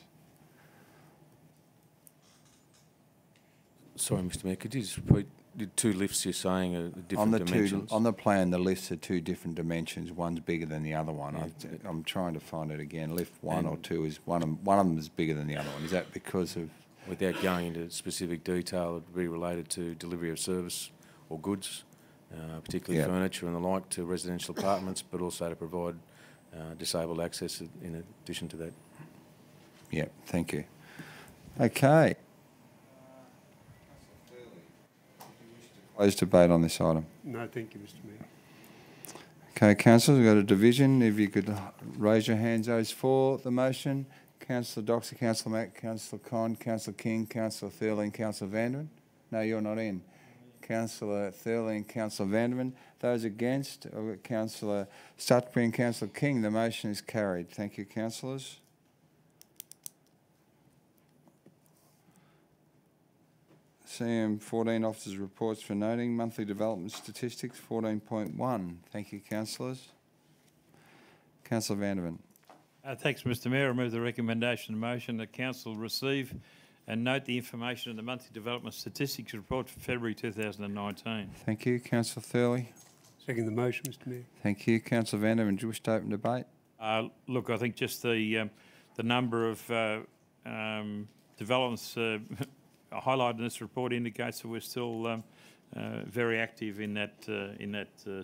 Sorry, Mr. Mayor, could you just repeat the 2 lifts you're saying are different dimensions? On the plan, the lifts are 2 different dimensions. One's bigger than the other one. Yeah. I'm trying to find it again. Lift 1 or 2 is one of them is bigger than the other one. Is that because of? Without going into specific detail, it would be related to delivery of service or goods, particularly furniture and the like, to residential apartments, but also to provide disabled access in addition to that. Yeah, thank you. Okay. Close debate on this item. No, thank you, Mr. Mayor. Okay, councillors, we've got a division. If you could raise your hands, those for the motion. Councillor Doxey, Councillor Mack, Councillor Conn, Councillor King, Councillor Thurling, Councillor Vanderman. No, you're not in. Councillor Thurling, Councillor Vanderman. Those against, I've got Councillor Stutbury and Councillor King. The motion is carried. Thank you, councillors. CM 14 officers' reports for noting. Monthly development statistics 14.1. Thank you, councillors. Councillor Vanderman. Thanks, Mr. Mayor. I move the recommendation and motion that Council receive and note the information in the monthly development statistics report for February 2019. Thank you, Councillor Thurley. Second the motion, Mr. Mayor. Thank you, Councillor Vanderman. Do you wish to open debate? Look, I think just the number of developments highlighted in this report indicates that we're still very active in that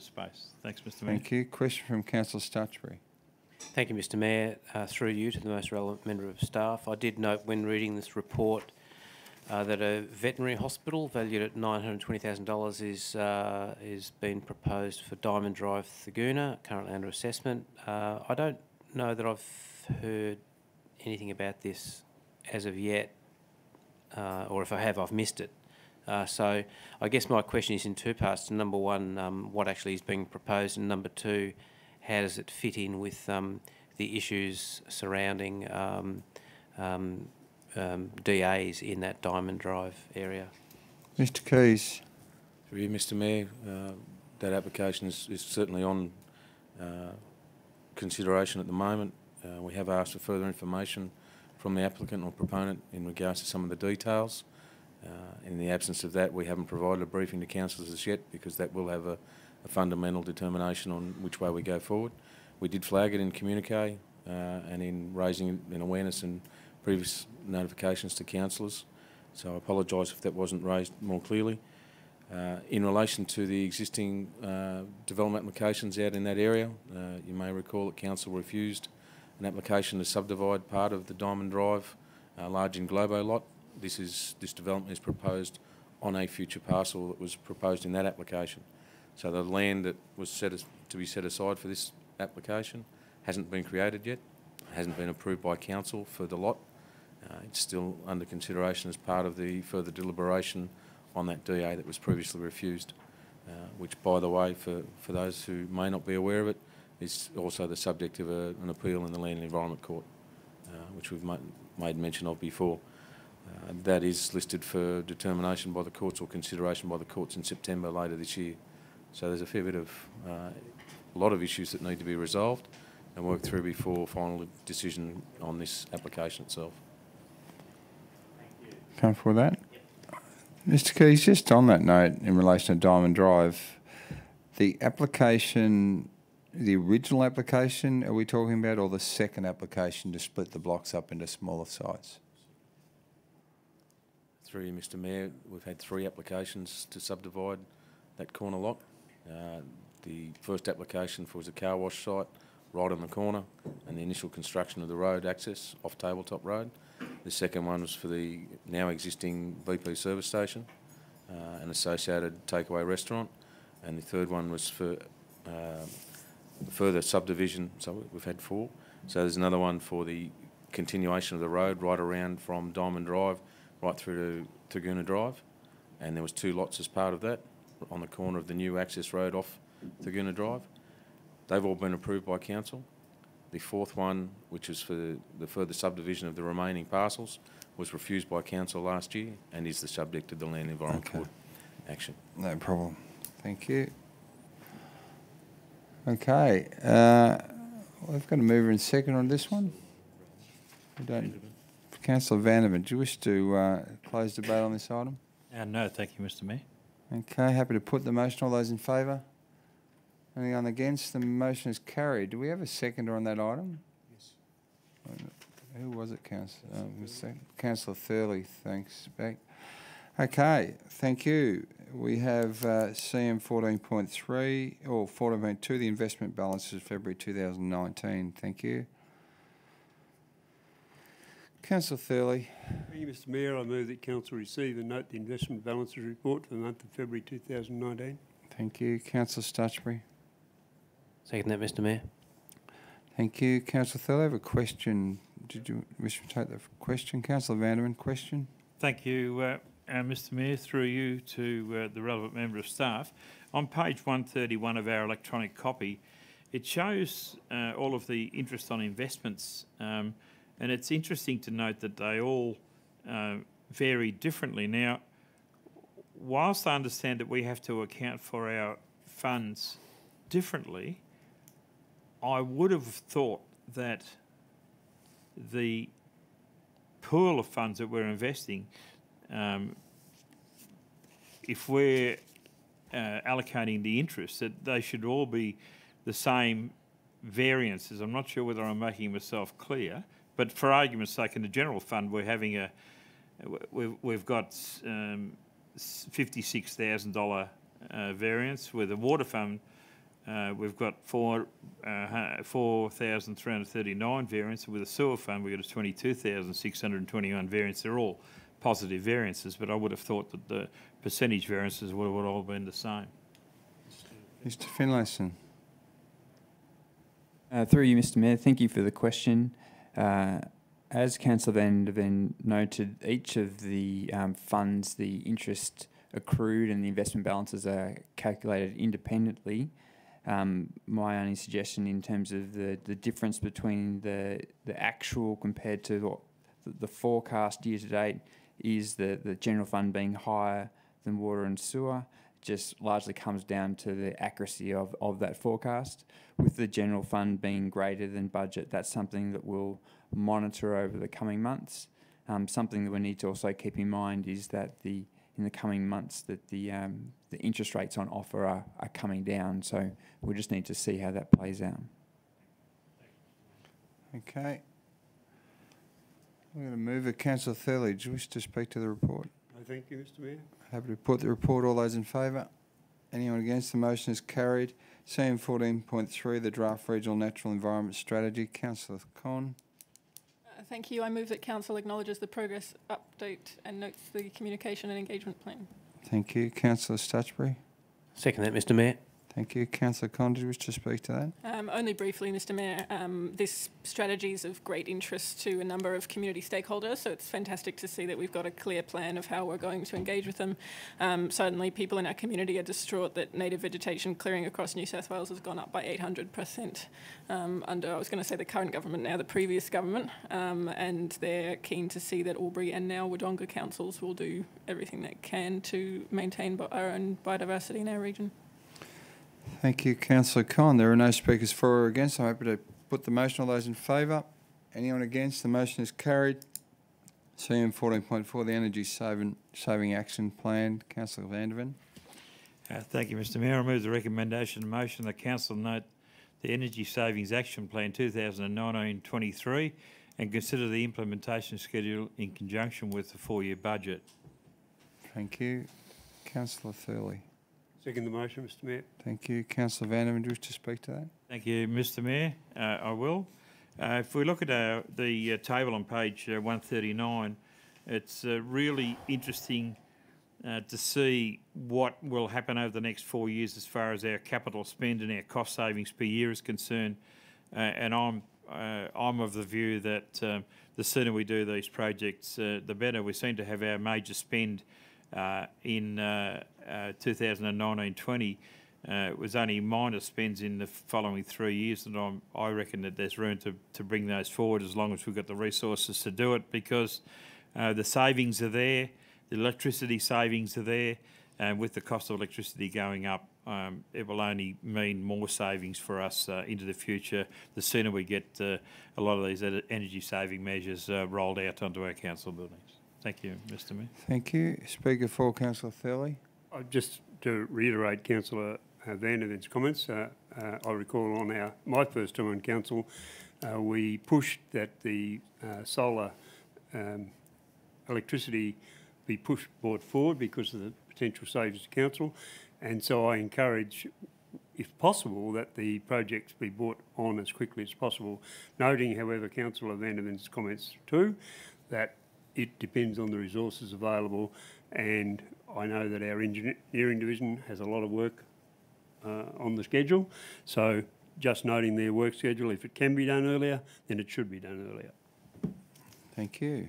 space. Thanks, Mr. Mayor. Thank you. Question from Councillor Stutbury. Thank you, Mr. Mayor. Through you to the most relevant member of staff, I did note when reading this report that a veterinary hospital valued at $920,000 is being proposed for Diamond Drive, Thaguna, currently under assessment. I don't know that I've heard anything about this as of yet, or if I have, I've missed it. So I guess my question is in 2 parts. Number one, what actually is being proposed, and number 2, how does it fit in with the issues surrounding DAs in that Diamond Drive area? Mr. Keys. Through you, Mr. Mayor, that application is certainly on consideration at the moment. We have asked for further information from the applicant or proponent in regards to some of the details. In the absence of that, we haven't provided a briefing to councillors as yet, because that will have a fundamental determination on which way we go forward. We did flag it in communique and in raising in awareness and previous notifications to councillors, so I apologise if that wasn't raised more clearly. In relation to the existing development applications out in that area, you may recall that council refused an application to subdivide part of the Diamond Drive large in Globo lot. This development is proposed on a future parcel that was proposed in that application. So the land that was to be set aside for this application hasn't been created yet, hasn't been approved by council for the lot. It's still under consideration as part of the further deliberation on that DA that was previously refused, which, by the way, for those who may not be aware of it, is also the subject of an appeal in the Land and Environment Court, which we've made mention of before. That is listed for determination by the courts or consideration by the courts in September later this year. So there's a fair bit of, a lot of issues that need to be resolved and worked through before final decision on this application itself. Comfortable with that? Yep. Mr. Keys, just on that note, in relation to Diamond Drive, the application, the original application, are we talking about, or the second application to split the blocks up into smaller sites? Through you, Mr Mayor, we've had 3 applications to subdivide that corner lot. The first application was a car wash site right on the corner and the initial construction of the road access off Tabletop Road. The second one was for the now existing BP service station, an associated takeaway restaurant, and the third one was for further subdivision. So we've had 4. So there's another one for the continuation of the road right around from Diamond Drive right through to Taguna Drive, and there was 2 lots as part of that on the corner of the new access road off Taguna Drive. They've all been approved by council. The 4th one, which is for the further subdivision of the remaining parcels, was refused by council last year and is the subject of the Land Environment Court action. No problem. Thank you. Okay. We've got a mover and second on this one. We don't. Councillor Vanderman, do you wish to close debate on this item? No, thank you, Mr Mayor. Okay, happy to put the motion. All those in favour? Anyone against? The motion is carried. Do we have a seconder on that item? Yes. Who was it, Councillor? Councillor Thurley, thanks. Back. Okay, thank you. We have CM 14.3 or 14.2, the investment balances February 2019. Thank you. Councillor Thurley. Thank you, Mr Mayor. I move that council receive and note the investment balances report for the month of February 2019. Thank you. Councillor Stutchbury. Second that, Mr Mayor. Thank you. Councillor Thurley, I have a question. Did you wish to take the question? Councillor Vanderman, question? Thank you, Mr Mayor. Through you to the relevant member of staff. On page 131 of our electronic copy, it shows all of the interest on investments, and it's interesting to note that they all vary differently. Now, whilst I understand that we have to account for our funds differently, I would have thought that the pool of funds that we're investing, if we're allocating the interest, that they should all be the same variances. I'm not sure whether I'm making myself clear, but for argument's sake, in the general fund, we're having we've got $56,000 variance. With the water fund, we've got 4,339 variance. With the sewer fund, we've got a 22,621 variance. They're all positive variances, but I would have thought that the percentage variances would have all been the same. Mr Finlayson. Through you, Mr Mayor, thank you for the question. As Councillor Van noted, each of the funds, the interest accrued and the investment balances are calculated independently. My only suggestion in terms of the difference between the actual compared to the forecast year to date is the general fund being higher than water and sewer. Just largely comes down to the accuracy of that forecast. With the general fund being greater than budget, that's something that we'll monitor over the coming months. Something that we need to also keep in mind is that in the coming months that the interest rates on offer are coming down. So we just need to see how that plays out. Okay. We're going to move it. Councillor Thurley, do you wish to speak to the report? No, thank you, Mr Mayor. Happy to put the report. All those in favour? Anyone against? The motion is carried. CM 14.3, the draft regional natural environment strategy. Councillor Con. Thank you. I move that council acknowledges the progress update and notes the communication and engagement plan. Thank you. Councillor Stutchbury. Second that, Mr Mayor. Thank you. Councillor Con, do you wish to speak to that? Only briefly, Mr Mayor. This strategy is of great interest to a number of community stakeholders, so it's fantastic to see that we've got a clear plan of how we're going to engage with them. Certainly people in our community are distraught that native vegetation clearing across New South Wales has gone up by 800% under, I was going to say the current government, now the previous government, and they're keen to see that Albury and now Wodonga councils will do everything they can to maintain our own biodiversity in our region. Thank you, Councillor Con. There are no speakers for or against. I'm happy to put the motion. All those in favour? Anyone against? The motion is carried. CM 14.4, the Energy Saving Action Plan. Councillor Vandervan. Thank you, Mr Mayor. I move the recommendation and motion that council note the Energy Savings Action Plan 2019-23 and consider the implementation schedule in conjunction with the 4-year budget. Thank you. Councillor Thurley. Second the motion, Mr Mayor. Thank you. Councillor Vanderman, do you wish to speak to that? Thank you, Mr Mayor. I will. If we look at the table on page 139, it's really interesting to see what will happen over the next 4 years as far as our capital spend and our cost savings per year is concerned. And I'm of the view that the sooner we do these projects, the better. We seem to have our major spend in 2019-20. It was only minor spends in the following 3 years, and I reckon that there's room to bring those forward as long as we've got the resources to do it, because the savings are there, the electricity savings are there, and with the cost of electricity going up, it will only mean more savings for us into the future the sooner we get a lot of these energy saving measures rolled out onto our council buildings. Thank you, Mr Mayor. Thank you. Speaker 4, Councillor Thurley. Just to reiterate Councillor Vanderven's comments, I recall on my first term on council, we pushed that the solar electricity be brought forward because of the potential savings to council, and so I encourage, if possible, that the projects be brought on as quickly as possible, noting, however, Councillor Vanderven's comments too, that it depends on the resources available, and I know that our engineering division has a lot of work on the schedule, so just noting their work schedule, if it can be done earlier, then it should be done earlier. Thank you.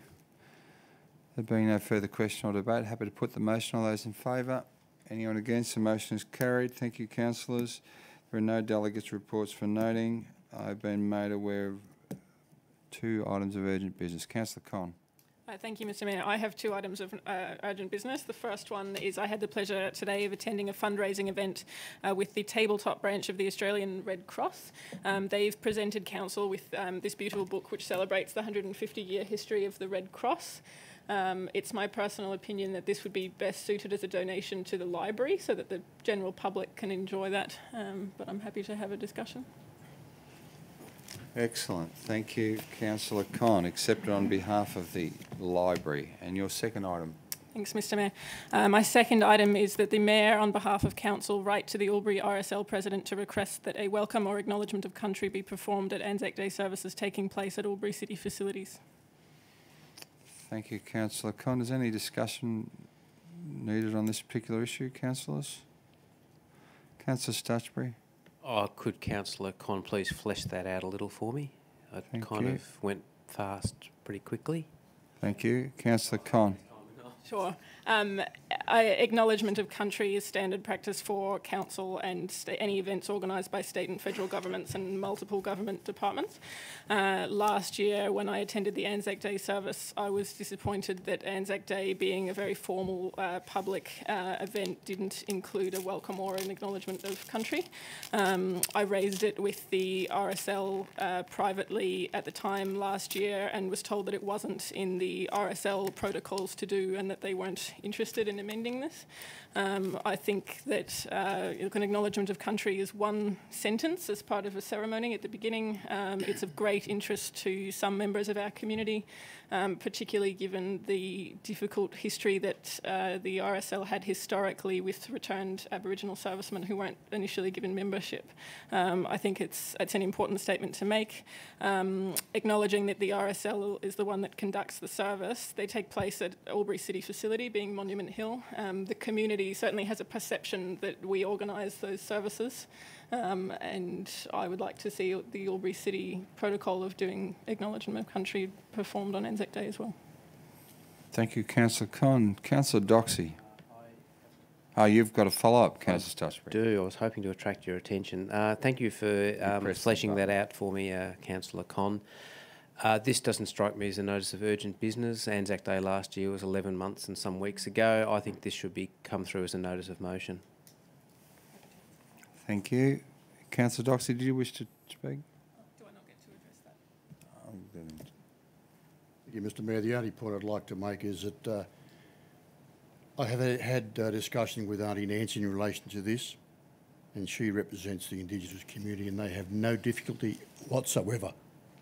There being no further question or debate, happy to put the motion. All those in favour? Anyone against? The motion is carried. Thank you, councillors. There are no delegates' reports for noting. I've been made aware of 2 items of urgent business. Councillor Conn. Thank you, Mr Mayor. I have 2 items of urgent business. The first one is I had the pleasure today of attending a fundraising event with the tabletop branch of the Australian Red Cross. They've presented council with this beautiful book which celebrates the 150-year history of the Red Cross. It's my personal opinion that this would be best suited as a donation to the library so that the general public can enjoy that, but I'm happy to have a discussion. Excellent. Thank you, Councillor Conn. Accepted on behalf of the library. And your second item? Thanks, Mr Mayor. My second item is that the Mayor, on behalf of Council, write to the Albury RSL President to request that a welcome or acknowledgement of country be performed at Anzac Day services taking place at AlburyCity facilities. Thank you, Councillor Conn. Is any discussion needed on this particular issue, councillors? Councillor Stutchbury. Oh, could Councillor Conn please flesh that out a little for me? It kind of went fast pretty quickly. Thank you. Councillor Conn. Sure. Acknowledgement of country is standard practice for council and any events organised by state and federal governments and multiple government departments. Last year, when I attended the Anzac Day service, I was disappointed that Anzac Day, being a very formal public event, didn't include a welcome or an acknowledgement of country. I raised it with the RSL privately at the time last year and was told that it wasn't in the RSL protocols to do and that they weren't interested in amending this. I think that an acknowledgement of country is one sentence as part of a ceremony at the beginning. It's of great interest to some members of our community, particularly given the difficult history that the RSL had historically with returned Aboriginal servicemen who weren't initially given membership. I think it's an important statement to make. Acknowledging that the RSL is the one that conducts the service. They take place at AlburyCity facility, being Monument Hill. The community certainly has a perception that we organise those services, and I would like to see the AlburyCity protocol of doing acknowledgement of country performed on Anzac Day as well. Thank you, Councillor Conn. Councillor Doxey. Oh, you've got a follow-up, Councillor Stutchbury. I was hoping to attract your attention. Thank you for fleshing that out for me, Councillor Conn. This doesn't strike me as a notice of urgent business. Anzac Day last year was 11 months and some weeks ago. I think this should come through as a notice of motion. Thank you. Councillor Doxey, did you wish to speak? Do I not get to address that? Thank you, Mr Mayor. The only point I'd like to make is that I have had discussion with Auntie Nancy in relation to this, and she represents the Indigenous community, and they have no difficulty whatsoever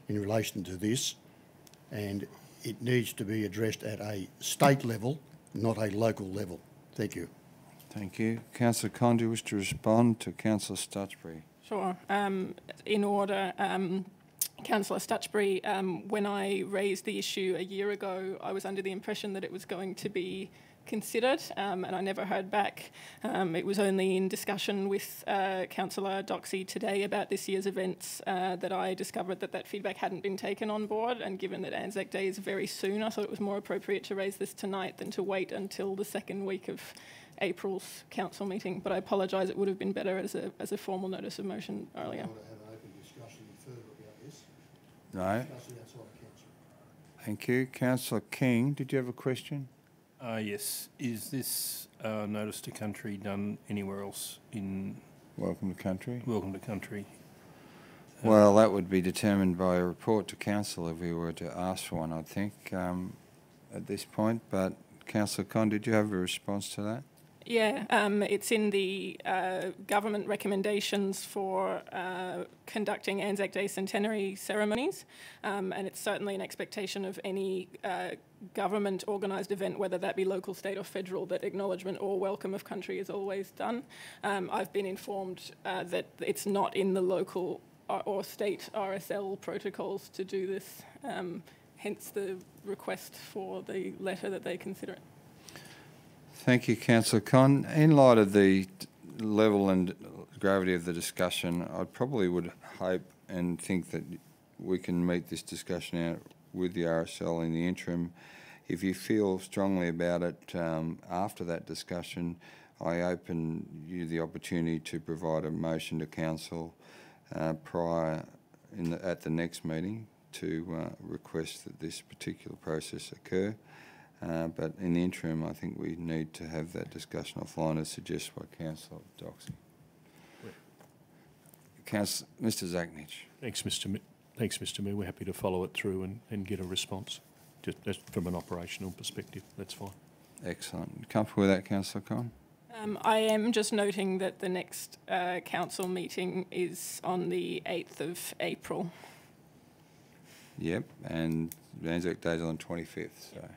in relation to this, and it needs to be addressed at a state level, not a local level. Thank you. Thank you. Councillor Con, do you wish to respond to Councillor Stutchbury? Sure. In order, Councillor Stutchbury, when I raised the issue a year ago, I was under the impression that it was going to be considered, and I never heard back. It was only in discussion with Councillor Doxey today about this year's events that I discovered that that feedback hadn't been taken on board, and given that Anzac Day is very soon, I thought it was more appropriate to raise this tonight than to wait until the second week of April's council meeting. But I apologise, it would have been better as a formal notice of motion earlier. I want to have an open discussion further about this. No. Discussion outside of council. Thank you. Councillor King, did you have a question? Yes. Is this notice to country done anywhere else in Welcome to country. Welcome to Country? Well, that would be determined by a report to council if we were to ask for one, I think, at this point. But Councillor Con, did you have a response to that? Yeah, it's in the government recommendations for conducting Anzac Day centenary ceremonies, and it's certainly an expectation of any government organised event, whether that be local, state or federal, that acknowledgement or welcome of country is always done. I've been informed that it's not in the local or state RSL protocols to do this, hence the request for the letter that they consider it. Thank you, Councillor Con. In light of the level and gravity of the discussion, I probably would hope and think that we can meet this discussion out with the RSL in the interim. If you feel strongly about it after that discussion, I open you the opportunity to provide a motion to council at the next meeting to request that this particular process occur. But in the interim, I think we need to have that discussion offline as suggested by Councillor Doxey. Mr. Zachnich. Thanks, Mr Mayor. We're happy to follow it through and get a response. Just from an operational perspective, that's fine. Excellent. Comfortable with that, Councillor Con? I am just noting that the next council meeting is on the 8th of April. Yep, and Anzac Day is on the 25th, so...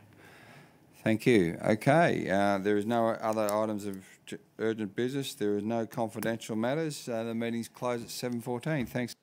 Thank you. Okay, there is no other items of urgent business. There is no confidential matters. The meeting's closed at 7:14. Thanks.